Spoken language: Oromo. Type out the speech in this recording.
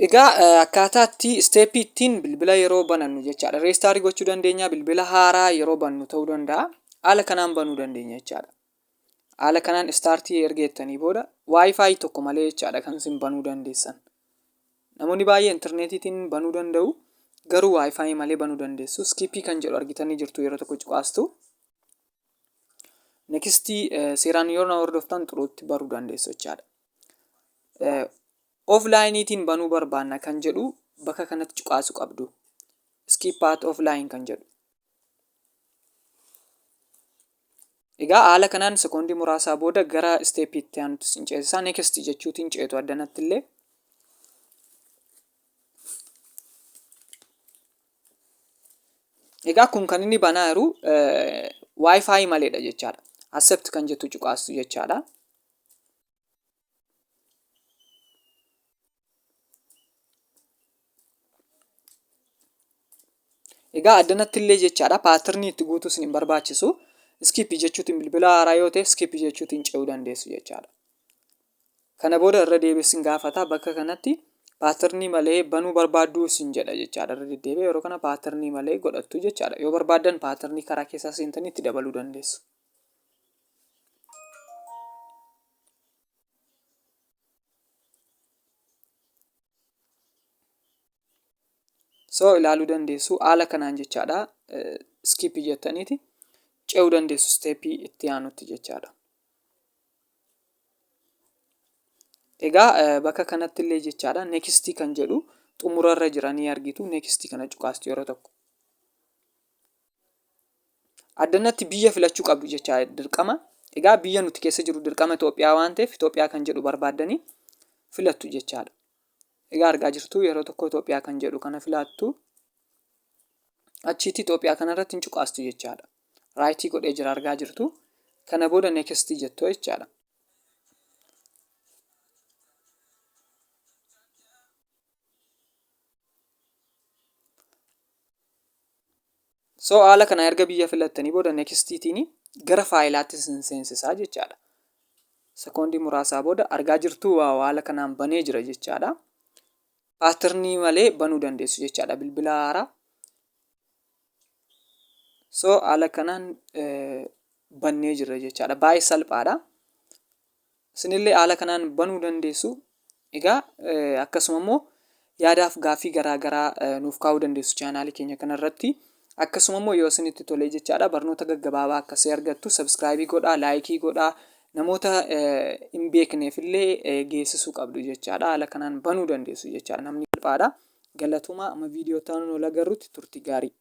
Egaa akkaataatti isteeppii ittiin bilbila yeroo banannu jechaadha. Reestaarii gochuu dandeenya. Bilbila haaraa yeroo bannu ta'uu danda'a. Haala kanaan banuu dandeenya jechaadha. Haala kanaan istaartii erga jettanii booda waayifaayi tokko malee jechaadha kan isin banuu dandeessan. Namoonni baay'ee intarneetiitiin banuu danda'u. Garuu waayifaayi malee banuu dandeessu. Skippii kan jedhu argitanii jirtu yeroo tokko cuqaastu. Nekistii seeraan yoo na hordoftan xuruutti baruu dandeessu jechaadha. Offlaayiniitiin banuu barbaanna kan jedhu bakka kanatti cuqaasuu qabdu. Skip at offline kan jedhu. Egaa haala kanaan sekoondii muraasaa booda gara isteeppiitti aanutti sin ceesisaa. Next jechuutiin ceetu addanatti illee. Egaa kun kan inni banaa jiru waayifaayi maleedha jechaadha. Accept kan jettu cuqaastu jechaadha. Egaa addanatti illee jechaadha paaterni itti guutuu isin hin barbaachisu. Skip jechuutiin bilbila haaraa yoo ta'e skip jechuutiin ce'uu dandeessu jechaadha. Kana booda irra deebiin gaafata bakka kanatti paaterni malee banuu barbaaddu isin jedha jechaadha. Irra deddeebi'ee yeroo kana paaterni malee godhattu jechaadha. Yoo barbaaddan paaterni karaa keessaa seentanii itti dabaluu dandeessu. So ilaaluu dandeessu haala kanaan jechaadha. Skip jettaniiti ce'uu dandeessu isteeppii itti aanutti jechaadha. Egaa bakka kanatti illee jechaadha nekistii kan jedhu xumurarra jiranii argitu nekistii kana cuqaastu yeroo tokko. Addanatti biyya filachuu qabdu jecha dirqama. Egaa biyya nuti keessa jiru dirqama Itoophiyaa waan ta'eef Itoophiyaa kan jedhu barbaaddanii filattu jechaadha. Egaa argaa jirtu yeroo tokko Itoophiyaa kan jedhu kana filattu. Achiitti Itoophiyaa kanarratti hin cuqaastu jechaadha. Raayitii godhee jira argaa jirtu. Kana booda nekistii jettu jechaadha. So haala kana erga biyya filattanii booda nekistiitiin gara faayilaatti isin seensisaa jechaadha. Sekoondii muraasaa booda argaa jirtu haala kanaan banee jira jechaadha. Paaterni malee banuu dandeessu jechaadha bilbila haaraa. So haala kanaan bannee jira jechaadha. Baay'ee salphaadha. Isinillee haala kanaan banuu dandeessu. Egaa akkasuma immoo yaadaaf gaaffii garaa garaa nuuf kaa'uu dandeessu chaanaalii keenya kanarratti. Akkasuma immoo yoo isinitti tolee jechaadha barnoota gaggabaabaa akkasii argattu sabskraayibii godhaa, laayikii godhaa, namoota hin beekneef illee geessisuu qabdu jechaadha. Haala kanaan banuu dandeessu jechaadha. Namni salphaadha. Galatoomaa amma viidiyoo ta'an ol agarruutti turtii gaarii.